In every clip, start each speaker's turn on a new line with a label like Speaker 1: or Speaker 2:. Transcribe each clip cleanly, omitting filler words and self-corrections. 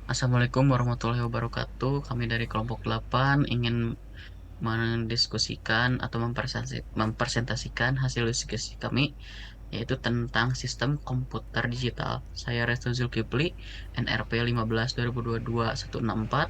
Speaker 1: Assalamualaikum warahmatullahi wabarakatuh. Kami dari kelompok 8 ingin mendiskusikan atau mempresentasikan hasil diskusi kami, yaitu tentang sistem komputer digital. Saya Restu Zulkifli, NRP 15/2022-164.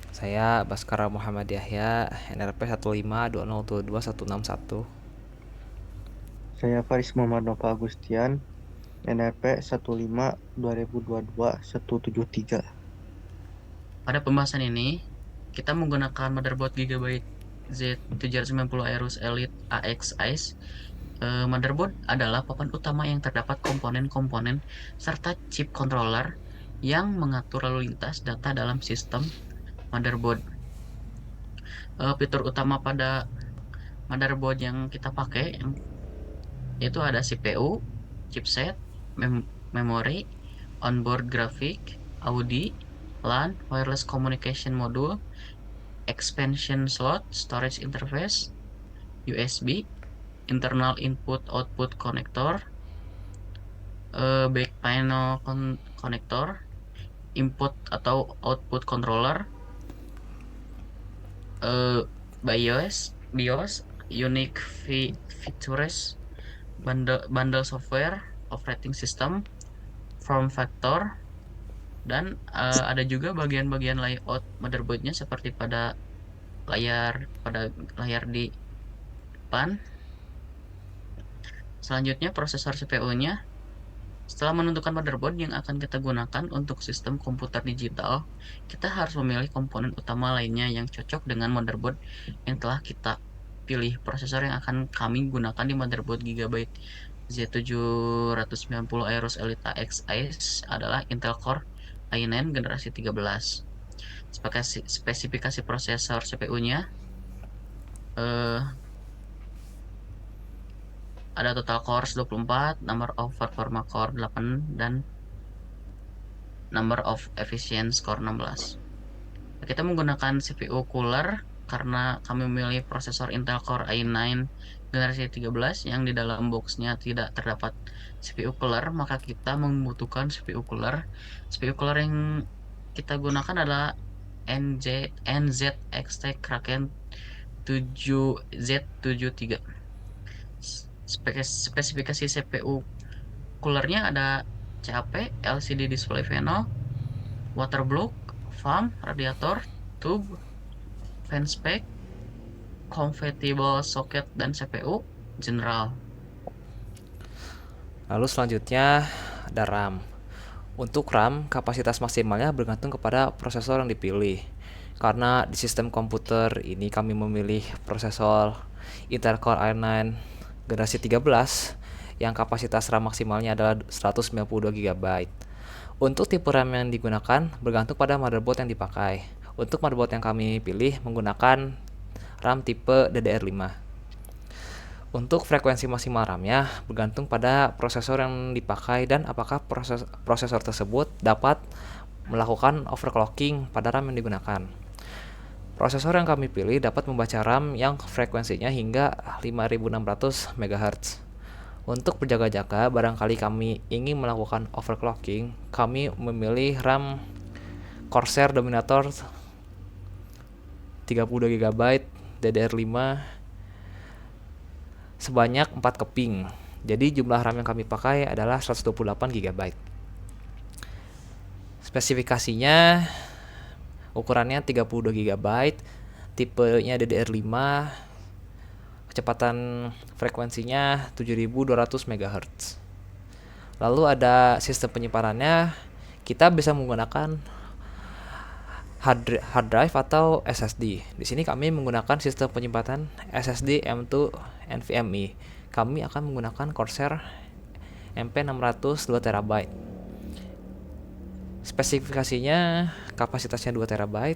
Speaker 2: Saya Baskara Muhammad Yahya, NRP 152022161.
Speaker 3: Saya Faris Muhammad Nova Agustian, NRP 15 2022 173.
Speaker 1: Pada pembahasan ini, kita menggunakan motherboard Gigabyte Z790 Aorus Elite AX Ice. Motherboard adalah papan utama yang terdapat komponen-komponen serta chip controller yang mengatur lalu lintas data dalam sistem motherboard. Fitur utama pada motherboard yang kita pakai itu ada CPU, chipset, memori, onboard graphic, Audi, LAN, wireless communication module, expansion slot, storage interface, USB, internal input-output connector, back panel connector, input atau output controller, eh, BIOS, unique features, bundle software, operating system, form factor, dan ada juga bagian-bagian layout motherboardnya seperti layar pada layar di depan. Selanjutnya prosesor CPU-nya. Setelah menentukan motherboard yang akan kita gunakan untuk sistem komputer digital, kita harus memilih komponen utama lainnya yang cocok dengan motherboard yang telah kita pilih. Prosesor yang akan kami gunakan di motherboard Gigabyte Z790 Aorus Elite AX Ice adalah Intel Core i9 generasi 13. Spesifikasi prosesor CPU-nya eh, ada total cores 24, number of performa core 8, dan number of efficient core 16. Kita menggunakan CPU cooler karena kami memilih prosesor Intel Core i9 generasi 13 yang di dalam boxnya tidak terdapat CPU cooler, maka kita membutuhkan CPU cooler. CPU cooler yang kita gunakan adalah NZXT Kraken 7Z73. Spesifikasi CPU coolernya ada CAP, LCD display panel, water block, fan, radiator, tube, fan spec, compatible socket, dan CPU general.
Speaker 2: Lalu selanjutnya ada RAM. Untuk RAM, kapasitas maksimalnya bergantung kepada prosesor yang dipilih. Karena di sistem komputer ini kami memilih prosesor Intel Core i9 generasi 13 yang kapasitas RAM maksimalnya adalah 192 GB. Untuk tipe RAM yang digunakan bergantung pada motherboard yang dipakai. Untuk motherboard yang kami pilih menggunakan RAM tipe DDR5. Untuk frekuensi maksimal RAM-nya bergantung pada prosesor yang dipakai dan apakah prosesor tersebut dapat melakukan overclocking pada RAM yang digunakan. Prosesor yang kami pilih dapat membaca RAM yang frekuensinya hingga 5600 MHz. Untuk berjaga-jaga, barangkali kami ingin melakukan overclocking, kami memilih RAM Corsair Dominator 32 GB DDR5 sebanyak 4 keping. Jadi jumlah RAM yang kami pakai adalah 128 GB. Spesifikasinya ukurannya 32 GB, tipenya DDR5, kecepatan frekuensinya 7200 MHz. Lalu ada sistem penyimpanannya, kita bisa menggunakan hard drive atau SSD. Di sini kami menggunakan sistem penyimpanan SSD M2 NVMe. Kami akan menggunakan Corsair MP600 2 TB. Spesifikasinya kapasitasnya 2 TB,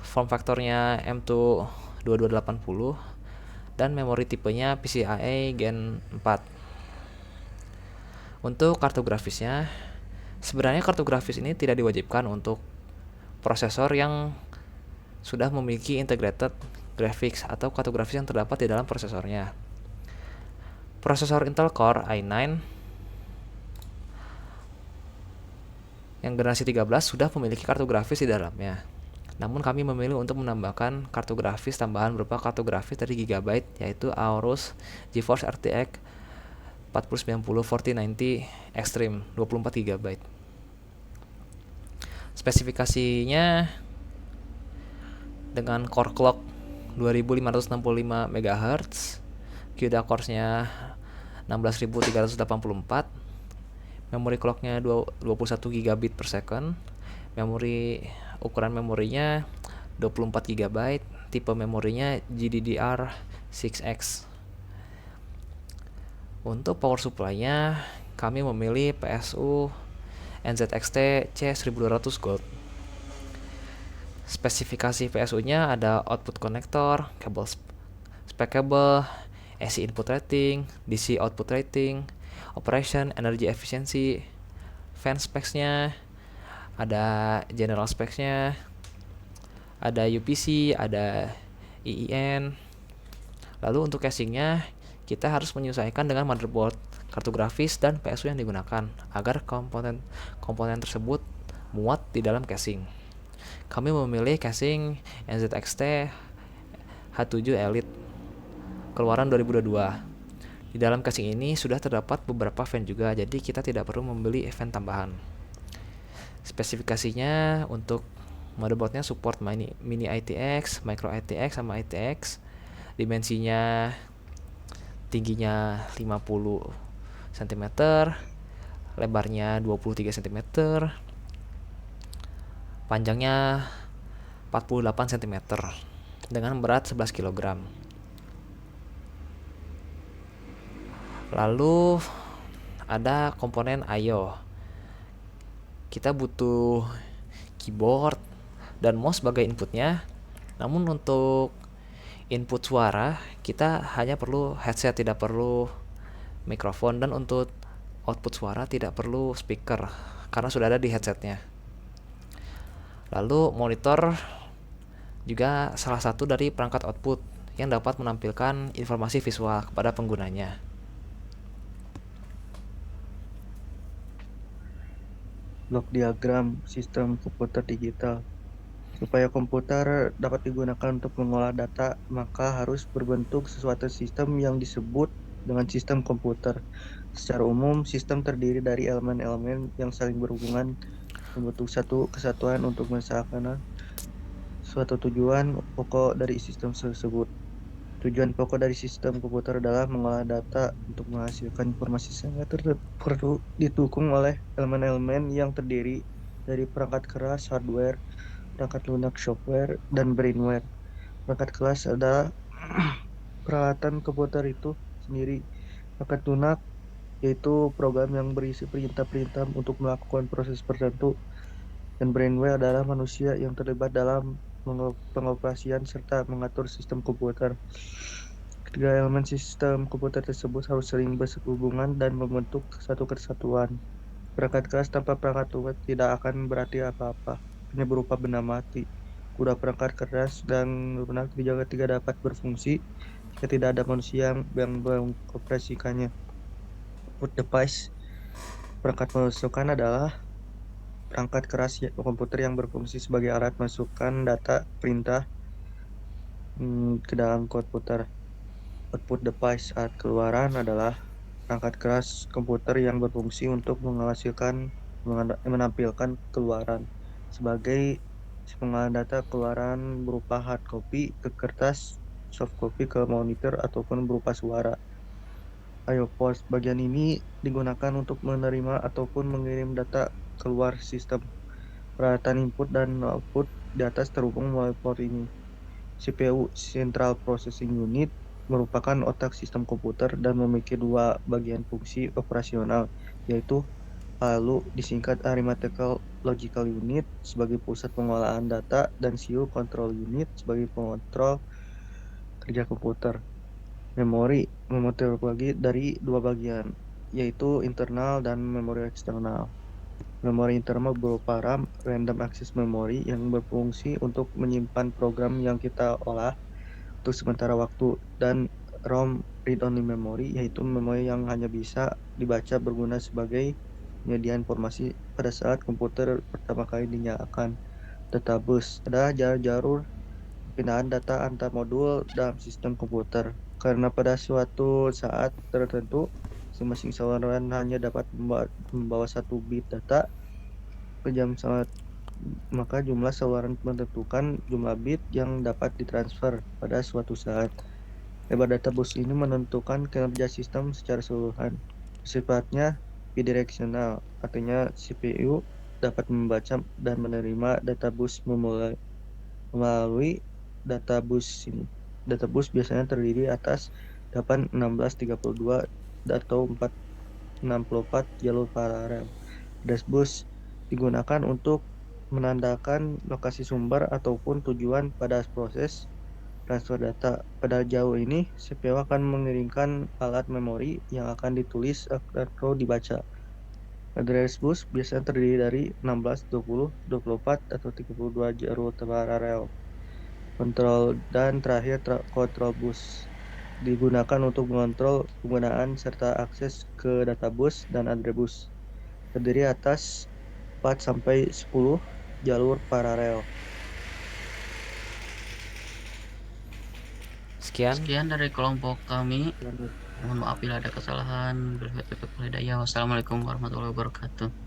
Speaker 2: form factornya M2 2280 dan memori tipenya PCIe Gen 4. Untuk kartu grafisnya, sebenarnya kartu grafis ini tidak diwajibkan untuk prosesor yang sudah memiliki integrated graphics atau kartu grafis yang terdapat di dalam prosesornya. Prosesor Intel Core i9 yang generasi 13 sudah memiliki kartu grafis di dalamnya. Namun kami memilih untuk menambahkan kartu grafis tambahan berupa kartu grafis dari Gigabyte, yaitu Aorus GeForce RTX 4090 4090 Extreme 24 GB. Spesifikasinya dengan core clock 2565 MHz, CUDA core-nya 16384, memori clock-nya 21 GB per second, ukuran memorinya 24 GB, tipe memorinya GDDR6X. Untuk power supply-nya kami memilih PSU NZXT C1200 Gold. Spesifikasi PSU-nya ada output connector, kabel spek kabel, AC input rating, DC output rating, operation, energy efficiency, fan specs-nya, ada general specs-nya, ada UPC, ada EEN. Lalu untuk casingnya kita harus menyesuaikan dengan motherboard, kartu grafis, dan PSU yang digunakan agar komponen tersebut muat di dalam casing. Kami memilih casing NZXT H7 Elite keluaran 2022. Di dalam casing ini sudah terdapat beberapa fan juga, jadi kita tidak perlu membeli fan tambahan. Spesifikasinya untuk motherboardnya support mini ITX, micro ITX, sama ITX. Dimensinya tingginya 50 cm, lebarnya 23 cm, panjangnya 48 cm, dengan berat 11 kg. Lalu ada komponen I/O. Kita butuh keyboard dan mouse sebagai inputnya. Namun untuk input suara kita hanya perlu headset, tidak perlu mikrofon, dan untuk output suara tidak perlu speaker karena sudah ada di headsetnya. Lalu monitor juga salah satu dari perangkat output yang dapat menampilkan informasi visual kepada penggunanya.
Speaker 3: Blok diagram sistem komputer digital. Supaya komputer dapat digunakan untuk mengolah data, maka harus berbentuk sesuatu sistem yang disebut dengan sistem komputer. Secara umum, sistem terdiri dari elemen-elemen yang saling berhubungan membentuk satu kesatuan untuk menyelenggarakan suatu tujuan pokok dari sistem tersebut. Tujuan pokok dari sistem komputer adalah mengolah data untuk menghasilkan informasi, sehingga perlu didukung oleh elemen-elemen yang terdiri dari perangkat keras, hardware, perangkat lunak, software, dan brainware. Perangkat keras adalah peralatan komputer itu sendiri. Perangkat lunak yaitu program yang berisi perintah-perintah untuk melakukan proses tertentu, dan brainware adalah manusia yang terlibat dalam pengoperasian serta mengatur sistem komputer. Ketiga elemen sistem komputer tersebut harus sering berhubungan dan membentuk satu kesatuan. Perangkat keras tanpa perangkat lunak tidak akan berarti apa-apa, hanya berupa benda mati. Kuda perangkat keras dan lunak juga tidak dapat berfungsi jika tidak ada manusia yang mengoperasikannya. Input device, perangkat masukan, adalah perangkat keras komputer yang berfungsi sebagai alat masukkan data perintah ke dalam komputer. Output device, alat keluaran, adalah perangkat keras komputer yang berfungsi untuk menampilkan keluaran sebagai pengolahan data keluaran berupa hard copy ke kertas, soft copy ke monitor, ataupun berupa suara. I/O port, bagian ini digunakan untuk menerima ataupun mengirim data keluar sistem. Peralatan input dan output di atas terhubung melalui port ini. CPU, Central Processing Unit, merupakan otak sistem komputer dan memiliki dua bagian fungsi operasional, yaitu lalu disingkat Arithmetical Logical Unit sebagai pusat pengolahan data, dan CPU Control Unit sebagai pengontrol kerja komputer. Memori terbagi dari dua bagian, yaitu internal dan memori eksternal. Memori internal berupa RAM, Random Access Memory, yang berfungsi untuk menyimpan program yang kita olah untuk sementara waktu, dan ROM, Read Only Memory, yaitu memori yang hanya bisa dibaca berguna sebagai penyedia informasi pada saat komputer pertama kali dinyalakan. Databus adalah jalur pindahan data antar modul dalam sistem komputer. Karena pada suatu saat tertentu, masing-masing saluran hanya dapat membawa satu bit data ke jam saat, maka jumlah saluran menentukan jumlah bit yang dapat ditransfer pada suatu saat. Lebar data bus ini menentukan kinerja sistem secara keseluruhan. Sifatnya bidirectional, artinya CPU dapat membaca dan menerima data bus melalui data bus ini. Data bus biasanya terdiri atas 8, 16, 32 atau 464 jalur paralel. Dashbus digunakan untuk menandakan lokasi sumber ataupun tujuan pada proses transfer data. Pada jauh ini, CPU akan mengirimkan alat memori yang akan ditulis atau dibaca. Address bus biasanya terdiri dari 16, 20, 24, atau 32 jalur paralel. Kontrol dan terakhir control bus digunakan untuk mengontrol penggunaan serta akses ke databus dan address bus. Terdiri atas 4 sampai 10 jalur paralel.
Speaker 2: Sekian.
Speaker 1: Sekian dari kelompok kami. Mohon maaf bila ada kesalahan. Wassalamualaikum warahmatullahi wabarakatuh.